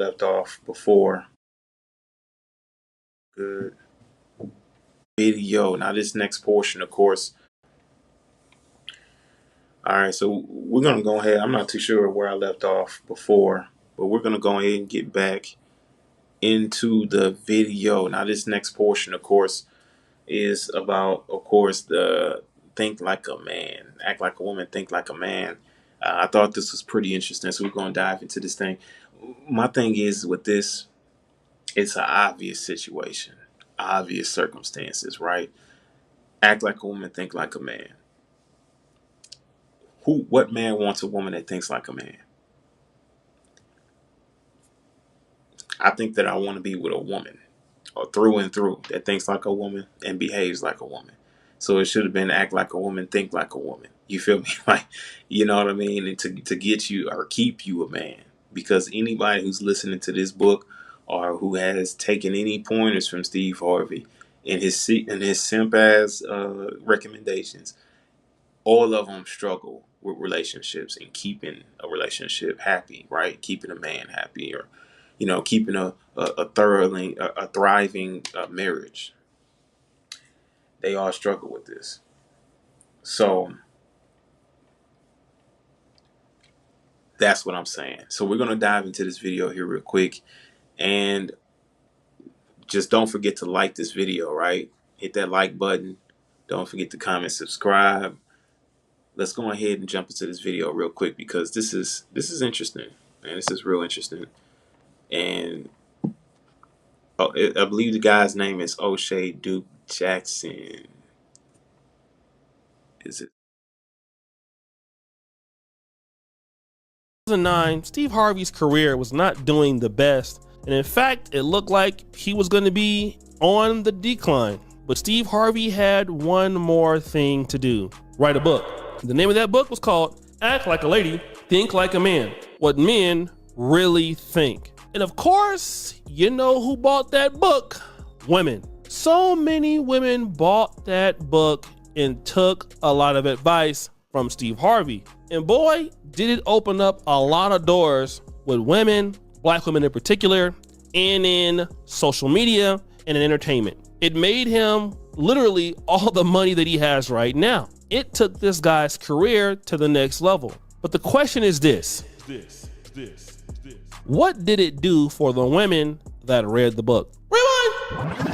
left off before. Good video. Now this next portion, of course. All right, so we're gonna go ahead. I'm not too sure where I left off before, but we're gonna go ahead and get back into the video. Now this next portion, of course, is about, of course, the think like a man, act like a woman, think like a man. I thought this was pretty interesting, so we're gonna dive into this thing. My thing is with this, it's an obvious situation, obvious circumstances, right? Act like a woman, think like a man. What man wants a woman that thinks like a man? I think that I want to be with a woman, or through and through, that thinks like a woman and behaves like a woman. So it should have been act like a woman, think like a woman. You feel me? Like, you know what I mean? And to get you or keep you a man. Because anybody who's listening to this book or who has taken any pointers from Steve Harvey in his simp ass recommendations, all of them struggle with relationships and keeping a relationship happy, right? Keeping a man happy, or keeping a thriving marriage. They all struggle with this. So that's what I'm saying. So we're gonna dive into this video here real quick, and just don't forget to like this video, right? Hit that like button. Don't forget to comment, subscribe. Let's go ahead and jump into this video real quick, because this is interesting, and this is real interesting. And I believe the guy's name is O'Shea Duke Jackson. Is it? 2009, Steve Harvey's career was not doing the best, and in fact, it looked like he was going to be on the decline. But Steve Harvey had one more thing to do: write a book. The name of that book was called Act Like a Lady, Think Like a Man: What Men Really Think. And of course, you know who bought that book? Women. So many women bought that book and took a lot of advice from Steve Harvey. And boy, did it open up a lot of doors with women, black women in particular, and in social media and in entertainment. It made him literally all the money that he has right now. It took this guy's career to the next level. But the question is this. What did it do for the women that read the book? Rewind!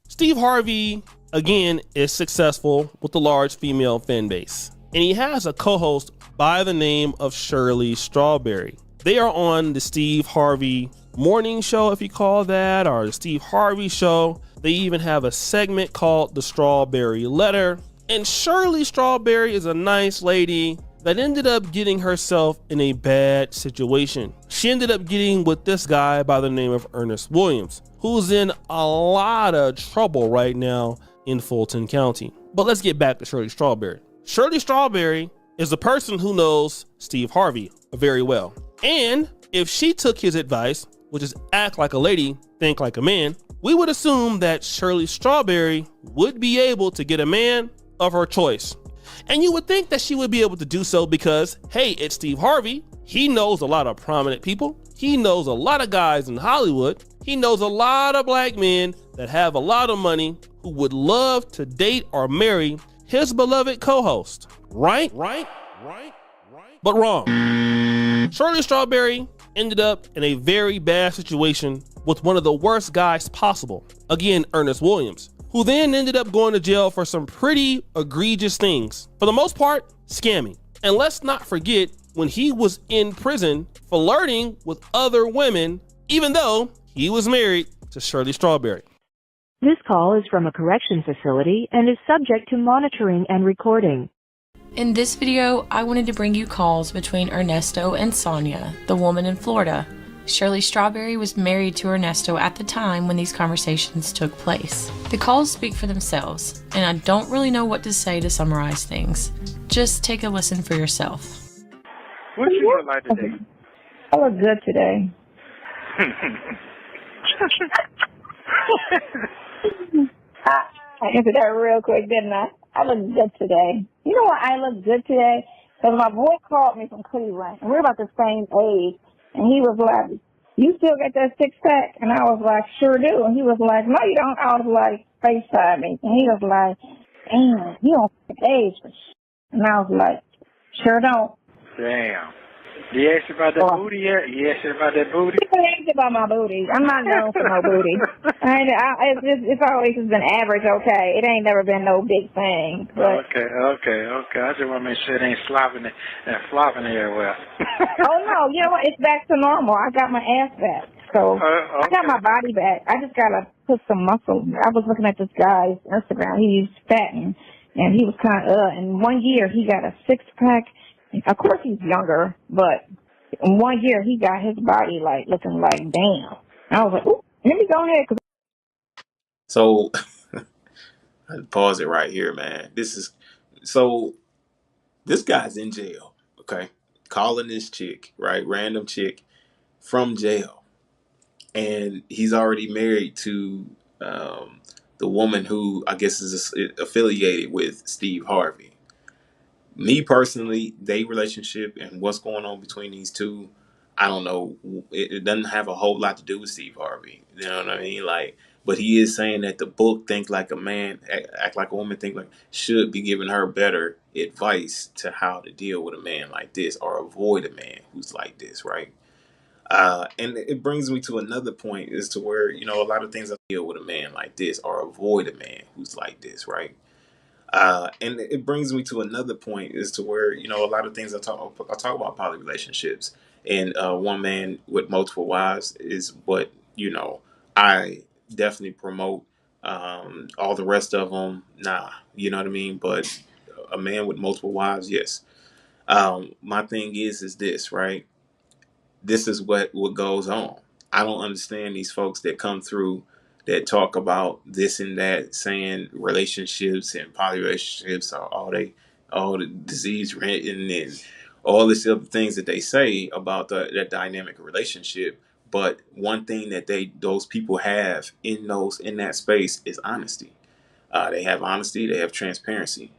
Steve Harvey, again, is successful with a large female fan base, and he has a co-host by the name of Shirley Strawberry. They are on the Steve Harvey morning show, if you call that, or the Steve Harvey show. They even have a segment called The Strawberry Letter. And Shirley Strawberry is a nice lady that ended up getting herself in a bad situation. She ended up getting with this guy by the name of Ernest Williams, who's in a lot of trouble right now in Fulton County. But let's get back to Shirley Strawberry. Shirley Strawberry is the person who knows Steve Harvey very well. And if she took his advice, which is act like a lady, think like a man, we would assume that Shirley Strawberry would be able to get a man of her choice. And you would think that she would be able to do so because, hey, it's Steve Harvey. He knows a lot of prominent people. He knows a lot of guys in Hollywood. He knows a lot of black men that have a lot of money who would love to date or marry his beloved co-host. Right? But wrong. Shirley Strawberry ended up in a very bad situation with one of the worst guys possible. Again, Ernest Williams, who then ended up going to jail for some pretty egregious things. For the most part, scamming. And let's not forget when he was in prison flirting with other women, even though he was married to Shirley Strawberry. This call is from a correction facility and is subject to monitoring and recording. In this video, I wanted to bring you calls between Ernesto and Sonia, the woman in Florida. Shirley Strawberry was married to Ernesto at the time when these conversations took place. The calls speak for themselves, and I don't really know what to say to summarize things. Just take a listen for yourself. What you look like today? I look good today. I answered that real quick, didn't I? I look good today. You know why I look good today? Because my boy called me from Cleveland, and we're about the same age. And he was like, you still got that six pack? And I was like, sure do. And he was like, no, you don't. I was like, FaceTime me. And he was like, damn, you don't age for shit. And I was like, sure don't. Damn. You asked about that booty yet? You asked about that booty? People ask about my booty. I'm not known for no booty. It's always just been average, okay? It ain't never been no big thing. But... Okay. I just want to make sure it ain't slopping and flopping everywhere. Oh, no. You know what? It's back to normal. I got my ass back. So I got my body back. I just got to put some muscle. I was looking at this guy's Instagram. He's fat and he was kind of, in 1 year, he got a six-pack. Of course, he's younger, but in 1 year, he got his body, like, looking like, damn. I was like, ooh, let me go ahead. So, I pause it right here, man. This guy's in jail, okay? Calling this chick, right? Random chick from jail. And he's already married to the woman who I guess is affiliated with Steve Harvey. Me personally, they relationship and what's going on between these two, I don't know. It doesn't have a whole lot to do with Steve Harvey. You know what I mean? Like, but he is saying that the book "Think Like a Man, Act Like a Woman" should be giving her better advice to how to deal with a man like this or avoid a man who's like this, right? And it brings me to another point as to where a lot of things I deal with a man like this or avoid a man who's like this, right? And it brings me to another point as to where a lot of things I talk about poly relationships and one man with multiple wives is what I definitely promote. All the rest of them, nah, you know what I mean. But a man with multiple wives, yes. My thing is this, right? This is what goes on. I don't understand these folks that come through that talk about this and that, saying relationships and poly relationships are all the disease written and all this other things that they say about that dynamic relationship. But one thing that those people have in that space is honesty. They have honesty, they have transparency,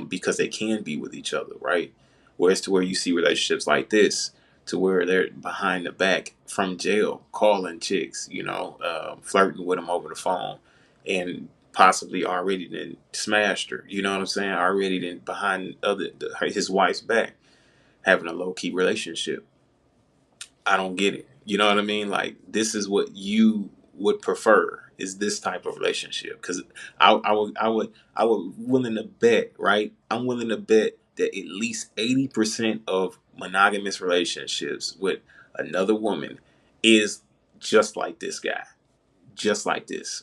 because they can be with each other, right? Whereas to where you see relationships like this, to where they're behind the back from jail, calling chicks, flirting with them over the phone, and possibly already then smashed her. You know what I'm saying? Already then behind his wife's back, having a low key relationship. I don't get it. You know what I mean? Like, this is what you would prefer, is this type of relationship. Because I would willing to bet, right? I'm willing to bet that at least 80% of monogamous relationships with another woman is just like this guy, just like this.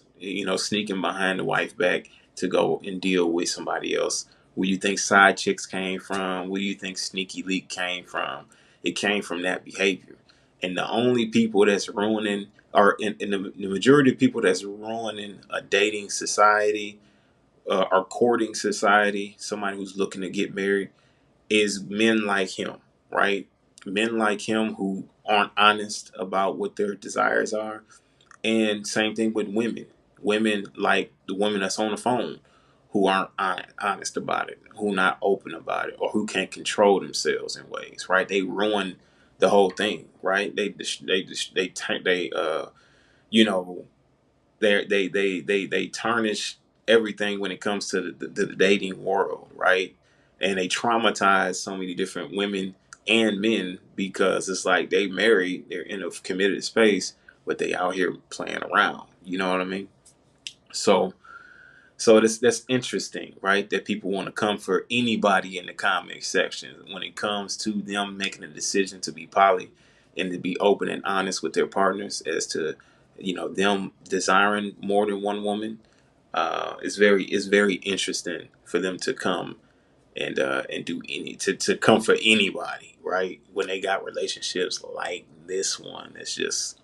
Sneaking behind the wife back to go and deal with somebody else. Where you think side chicks came from? Where you think sneaky leak came from? It came from that behavior. And the only people that's ruining, or in the majority of people that's ruining a dating society or courting society, somebody who's looking to get married, is men like him, right? Men like him who aren't honest about what their desires are. And same thing with women. Women like the women that's on the phone who aren't honest about it, who not open about it, or who can't control themselves in ways, right? They ruin the whole thing, right? They tarnish everything when it comes to the dating world, right? And they traumatize so many different women and men because it's like they married, they're in a committed space, but they out here playing around. You know what I mean? So that's interesting, right? That people want to come for anybody in the comment section when it comes to them making a decision to be poly and to be open and honest with their partners as to them desiring more than one woman. It's very interesting for them to come and do to come for anybody, right? When they got relationships like this one, it's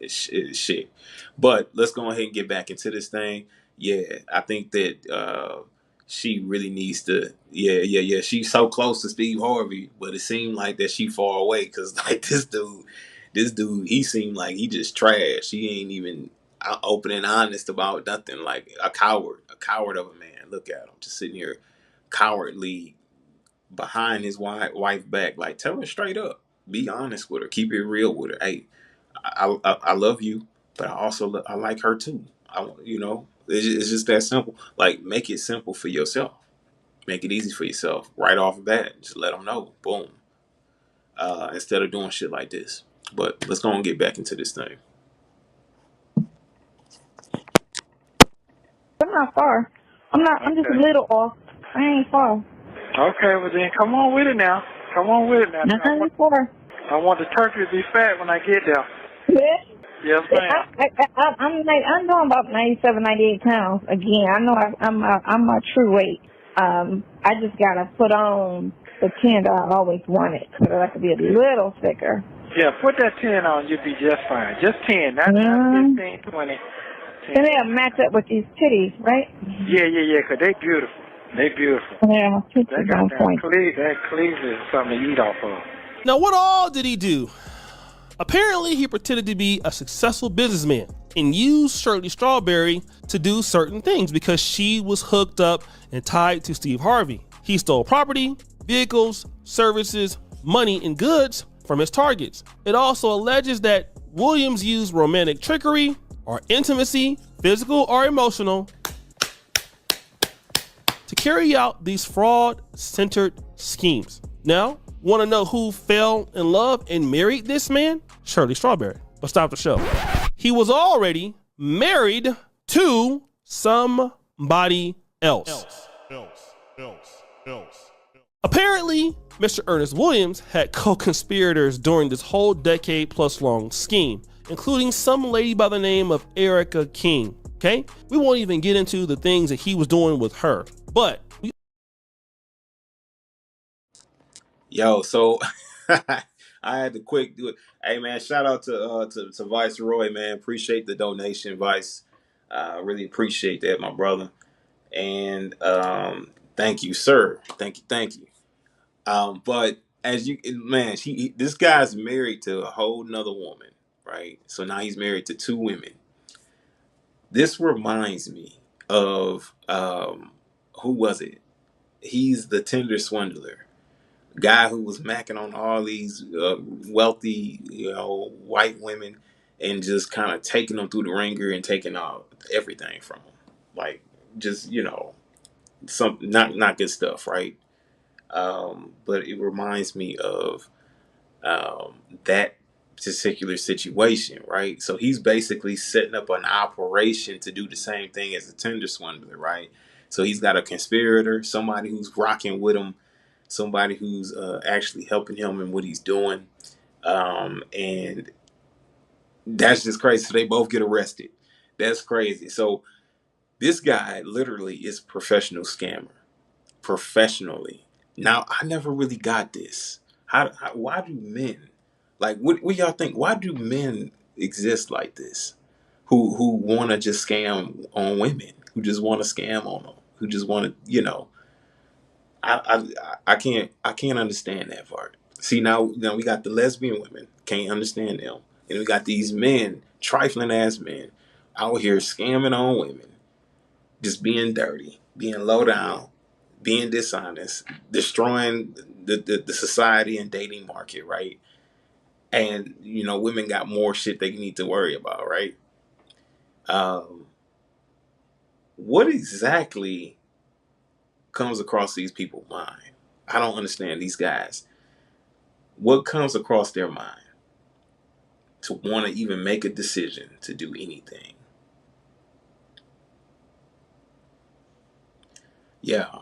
shit. But let's go ahead and get back into this thing. Yeah, I think that she really needs to. Yeah. She's so close to Steve Harvey, but it seemed like that she far away because like this dude, he seemed like he just trash. He ain't even open and honest about nothing. Like a coward of a man. Look at him, just sitting here cowardly behind his wife back. Like, tell her straight up. Be honest with her. Keep it real with her. Hey, I love you, but I like her too. It's just that simple. Like, make it simple for yourself. Make it easy for yourself right off the bat. Just let them know. Boom. Instead of doing shit like this. But let's go and get back into this thing. I'm not far. I'm just a little off. I ain't far. Okay, well then come on with it now. Come on with it now. I ain't far. I want the turkey to be fat when I get there. Yeah. Yes, ma'am. I'm doing about 97, 98 pounds. Again, I know I'm my true weight. I just gotta put on the 10 that I've always wanted, so that I could be a little thicker. Yeah, put that 10 on, you'll be just fine. Just 10, not 15, 20. 10. And they'll match up with these titties, right? Yeah, because they beautiful. They beautiful. Yeah, my titties on point. That cleavage is something to eat off of. Now, what all did he do? Apparently, he pretended to be a successful businessman and used Shirley Strawberry to do certain things because she was hooked up and tied to Steve Harvey. He stole property, vehicles, services, money, and goods from his targets. It also alleges that Williams used romantic trickery or intimacy, physical or emotional, to carry out these fraud-centered schemes. Now, want to know who fell in love and married this man? Shirley Strawberry. Let's stop the show. He was already married to somebody else. Apparently, Mr. Ernest Williams had co-conspirators during this whole decade-plus long scheme, including some lady by the name of Erica King. Okay? We won't even get into the things that he was doing with her, but So I had to quick do it. Hey man, shout out to Viceroy, man. Appreciate the donation, Vice. Really appreciate that, my brother. And thank you, sir. Thank you. But as you, man, this guy's married to a whole nother woman, right? So now he's married to two women. This reminds me of who was it? He's the Tinder swindler. Guy who was macking on all these wealthy, white women and just kind of taking them through the ringer and taking out everything from them. Like, just, some not good stuff, right? But it reminds me of that particular situation, right? So he's basically setting up an operation to do the same thing as a Tinder swindler, right? So he's got a conspirator, somebody who's rocking with him, somebody who's actually helping him in what he's doing. And that's just crazy. So they both get arrested. That's crazy. So this guy literally is a professional scammer. Professionally. Now, I never really got this. Why do men, like, what y'all think? Why do men exist like this? Who want to just scam on women? Who just want to scam on them? Who just want to, I can't understand that part. See, now we got the lesbian women, can't understand them, and we got these men, trifling ass men, out here scamming on women, just being dirty, being low down, being dishonest, destroying the society and dating market, right? And women got more shit they need to worry about, right? What exactly comes across these people's mind? I don't understand these guys. What comes across their mind to want to even make a decision to do anything? Yeah.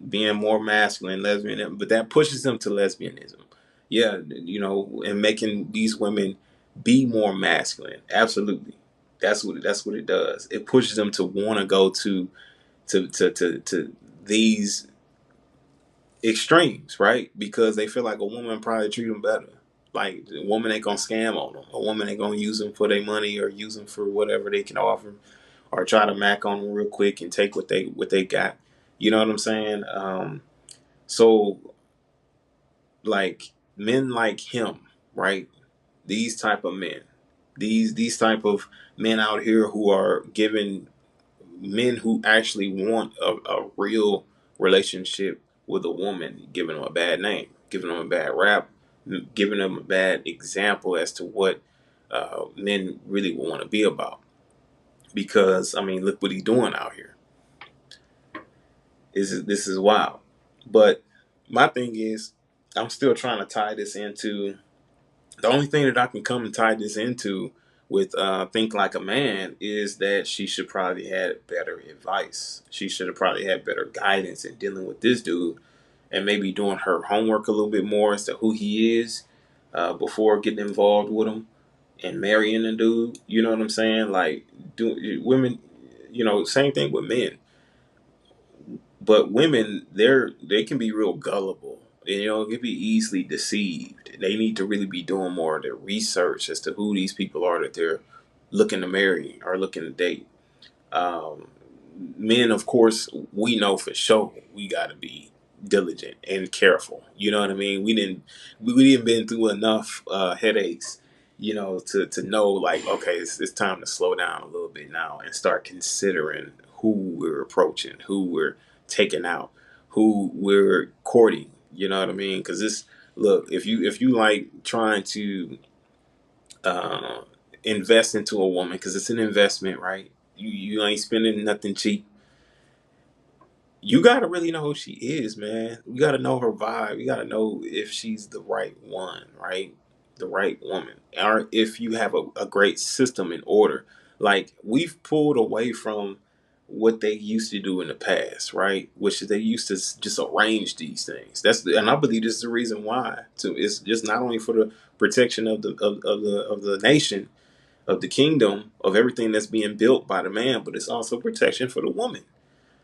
Being more masculine, lesbian, but that pushes them to lesbianism. Yeah, and making these women be more masculine. Absolutely. That's what it does. It pushes them to want to go to these extremes, right? Because they feel like a woman probably treat them better. Like, a woman ain't gonna scam on them. A woman ain't gonna use them for their money or use them for whatever they can offer, or try to mac on them real quick and take what they got. You know what I'm saying? So, like, men like him, right? These type of men, these type of men out here who are giving men who actually want a real relationship with a woman, giving them a bad name, giving them a bad rap, giving them a bad example as to what men really want to be about. Because, I mean, look what he's doing out here. This is wild. But my thing is, I'm still trying to tie this into, the only thing that I can come and tie this into with Think Like a Man is that she should probably had better advice. She should have probably had better guidance in dealing with this dude, and maybe doing her homework a little bit more as to who he is before getting involved with him and marrying the dude. You know what I'm saying? Like, women, same thing with men. But women, they can be real gullible. It can be easily deceived. They need to really be doing more of their research as to who these people are that they're looking to marry or looking to date. Men, of course, we know for sure we got to be diligent and careful. You know what I mean? We didn't been through enough headaches, to know, like, okay, it's time to slow down a little bit now and start considering who we're approaching, who we're taking out, who we're courting. You know what I mean? Because look, if you like trying to invest into a woman, because it's an investment, right? You ain't spending nothing cheap. You got to really know who she is, man. You got to know her vibe. You got to know if she's the right one, right? The right woman. Or if you have a great system in order. Like, we've pulled away from what they used to do in the past, right? Which they used to just arrange these things. And I believe this is the reason why. It's just not only for the protection of the nation, of the kingdom, of everything that's being built by the man, but it's also protection for the woman.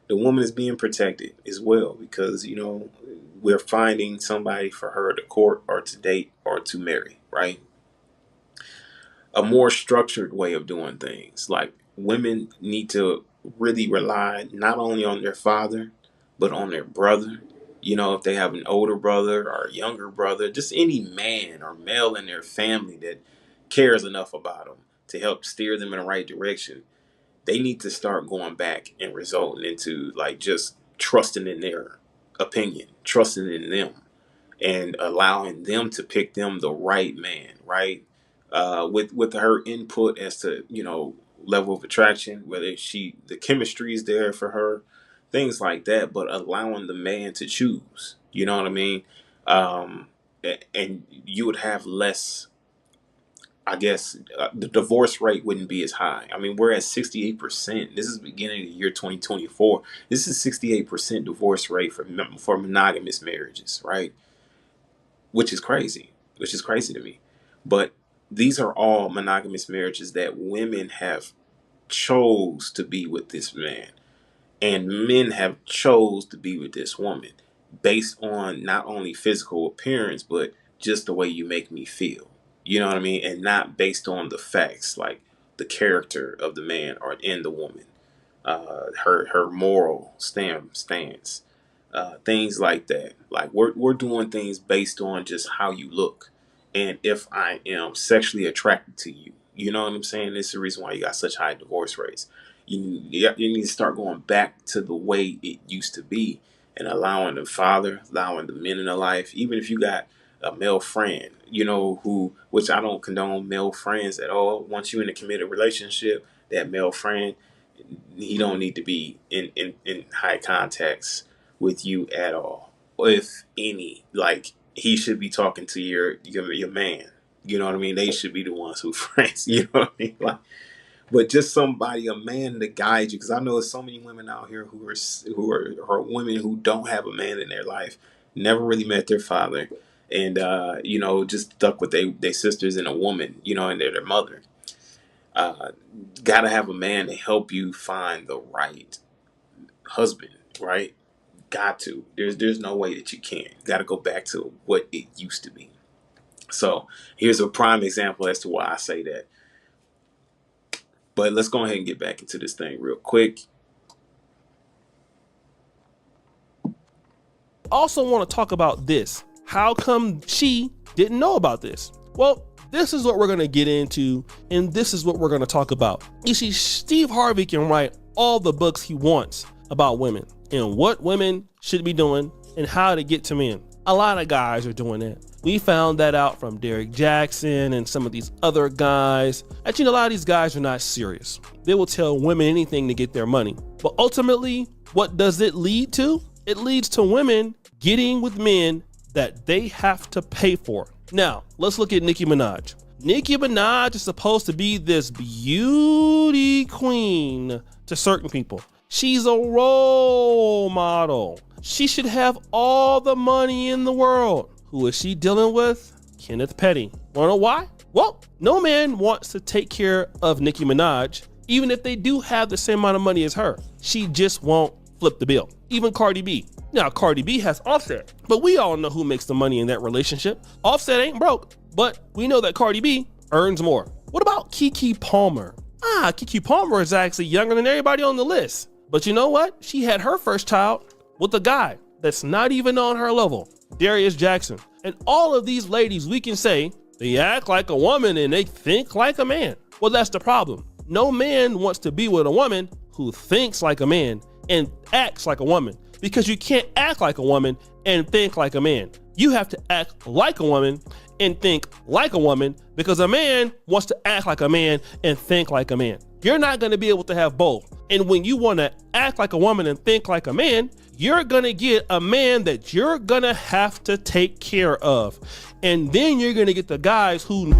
The woman is being protected as well, because, we're finding somebody for her to court or to date or to marry, right? A more structured way of doing things. Like, women need to really rely not only on their father, but on their brother. If they have an older brother or a younger brother, just any man or male in their family that cares enough about them to help steer them in the right direction. They need to start going back and resulting into, like, just trusting in their opinion, trusting in them, and allowing them to pick them the right man, right? With her input as to, level of attraction, whether the chemistry is there for her, things like that, but allowing the man to choose, you know what I mean? And you would have less, I guess, the divorce rate wouldn't be as high. I mean, we're at 68%. This is the beginning of the year 2024. This is 68% divorce rate for monogamous marriages, right? Which is crazy to me. But these are all monogamous marriages that women have chose to be with this man, and men have chose to be with this woman based on not only physical appearance, but just the way you make me feel. You know what I mean? And not based on the facts, like the character of the man or in the woman, her moral stance, things like that. Like, we're doing things based on just how you look, and if I am sexually attracted to you. You know what I'm saying? This is the reason why you got such high divorce rates. You need to start going back to the way it used to be, and allowing the men in their life, even if you got a male friend, which I don't condone male friends at all. Once you're in a committed relationship, that male friend, he don't need to be in high contacts with you at all, if any. Like, he should be talking to your man. You know what I mean? They should be the ones who friends. You know what I mean? Like, but just somebody, a man to guide you. Because I know there's so many women out here who are women who don't have a man in their life, never really met their father, and just stuck with their sisters and a woman, and their mother. Gotta have a man to help you find the right husband, right? Got to. There's no way that you can't. Got to go back to what it used to be. So here's a prime example as to why I say that. But let's go ahead and get back into this thing real quick. Also want to talk about this. How come she didn't know about this? Well, this is what we're going to get into, and this is what we're going to talk about. You see, Steve Harvey can write all the books he wants about women and what women should be doing and how to get to men. A lot of guys are doing that. We found that out from Derrick Jackson and some of these other guys. Actually, a lot of these guys are not serious. They will tell women anything to get their money. But ultimately, what does it lead to? It leads to women getting with men that they have to pay for. Now, let's look at Nicki Minaj. Nicki Minaj is supposed to be this beauty queen to certain people. She's a role model. She should have all the money in the world. Who is she dealing with? Kenneth Petty. Wanna know why? Well, no man wants to take care of Nicki Minaj, even if they do have the same amount of money as her. She just won't flip the bill. Even Cardi B. Now, Cardi B has Offset, but we all know who makes the money in that relationship. Offset ain't broke, but we know that Cardi B earns more. What about Keke Palmer? Keke Palmer is actually younger than everybody on the list. But you know what? She had her first child with a guy that's not even on her level, Darius Jackson. And all of these ladies, we can say, they act like a woman and they think like a man. Well, that's the problem. No man wants to be with a woman who thinks like a man and acts like a woman, because you can't act like a woman and think like a man. You have to act like a woman and think like a woman, because a man wants to act like a man and think like a man. You're not going to be able to have both. And when you want to act like a woman and think like a man, you're going to get a man that you're going to have to take care of. And then you're going to get the guys who